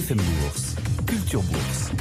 BFM Bourse, Culture Bourse.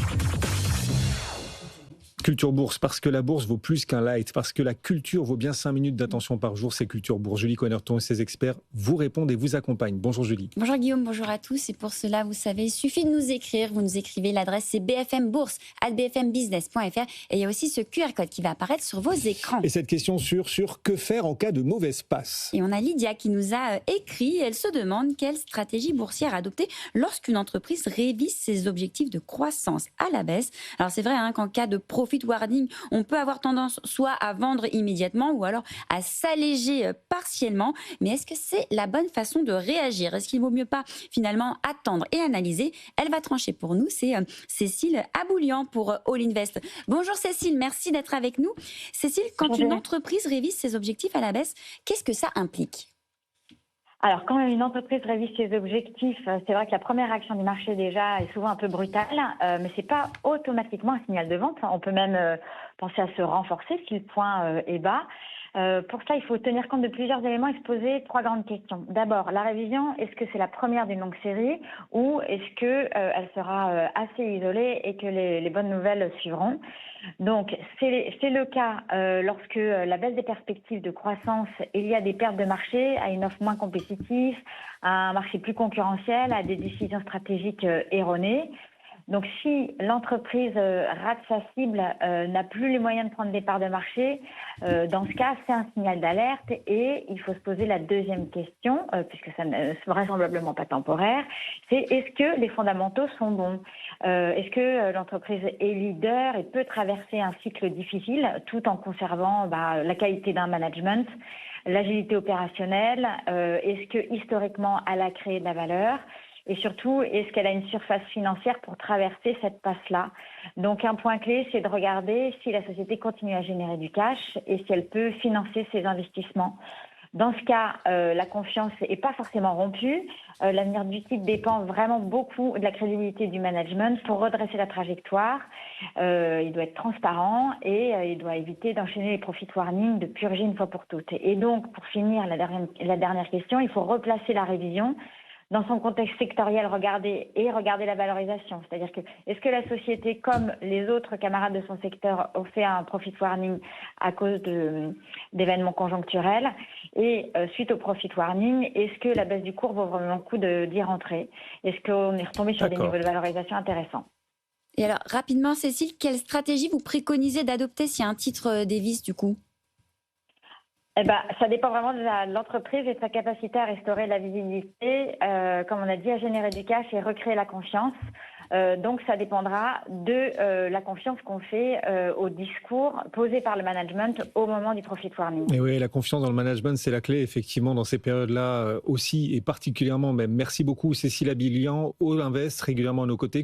Culture Bourse, parce que la bourse vaut plus qu'un light, parce que la culture vaut bien 5 minutes d'attention par jour, c'est Culture Bourse. Julie Connerton et ses experts vous répondent et vous accompagnent. Bonjour Julie. Bonjour Guillaume, bonjour à tous. Et pour cela, vous savez, il suffit de nous écrire. Vous nous écrivez, l'adresse c'est bfmbourse@bfmbusiness.fr. Et il y a aussi ce QR code qui va apparaître sur vos écrans. Et cette question sur que faire en cas de mauvaise passe. Et on a Lydia qui nous a écrit. Elle se demande quelle stratégie boursière adopter lorsqu'une entreprise révise ses objectifs de croissance à la baisse. Alors c'est vrai qu'en cas de profit warning, on peut avoir tendance soit à vendre immédiatement ou alors à s'alléger partiellement. Mais est-ce que c'est la bonne façon de réagir? Est-ce qu'il vaut mieux pas finalement attendre et analyser? Elle va trancher pour nous. C'est Cécile Aboulian pour All Invest. Bonjour Cécile, merci d'être avec nous. Cécile, quand une entreprise révise ses objectifs à la baisse, qu'est-ce que ça implique? Alors, quand une entreprise révise ses objectifs, c'est vrai que la première action du marché déjà est souvent un peu brutale, mais c'est pas automatiquement un signal de vente. On peut même penser à se renforcer si le point est bas. Pour ça, il faut tenir compte de plusieurs éléments et se poser 3 grandes questions. D'abord, la révision, est-ce que c'est la première d'une longue série ou est-ce que elle sera assez isolée et que les bonnes nouvelles suivront? Donc, c'est le cas lorsque la baisse des perspectives de croissance, il y a des pertes de marché, à une offre moins compétitive, à un marché plus concurrentiel, à des décisions stratégiques erronées. Donc, si l'entreprise rate sa cible, n'a plus les moyens de prendre des parts de marché, dans ce cas, c'est un signal d'alerte et il faut se poser la deuxième question, puisque ça n'est vraisemblablement pas temporaire, c'est est-ce que les fondamentaux sont bons? Est-ce que l'entreprise est leader et peut traverser un cycle difficile tout en conservant la qualité d'un management, l'agilité opérationnelle? Est-ce que historiquement, elle a créé de la valeur? Et surtout, est-ce qu'elle a une surface financière pour traverser cette passe-là? Donc, un point clé, c'est de regarder si la société continue à générer du cash et si elle peut financer ses investissements. Dans ce cas, la confiance n'est pas forcément rompue. L'avenir du titre dépend vraiment beaucoup de la crédibilité du management pour redresser la trajectoire. Il doit être transparent et il doit éviter d'enchaîner les profit warnings, de purger une fois pour toutes. Et donc, pour finir, la dernière question, il faut replacer la révision dans son contexte sectoriel, regarder la valorisation. C'est-à-dire que, est-ce que la société, comme les autres camarades de son secteur, ont fait un profit warning à cause d'événements conjoncturels? Et suite au profit warning, est-ce que la baisse du cours vaut vraiment le coup d'y rentrer? Est-ce qu'on est retombé sur des niveaux de valorisation intéressants? Et alors, rapidement, Cécile, quelle stratégie vous préconisez d'adopter si un titre dévisse du coup? Ça dépend vraiment de l'entreprise et de sa capacité à restaurer la visibilité, comme on a dit, à générer du cash et recréer la confiance. Donc, ça dépendra de la confiance qu'on fait au discours posé par le management au moment du profit warning. Et oui, la confiance dans le management, c'est la clé, effectivement, dans ces périodes-là aussi, et particulièrement même. Merci beaucoup, Cécile Aboulian, All Invest, régulièrement à nos côtés.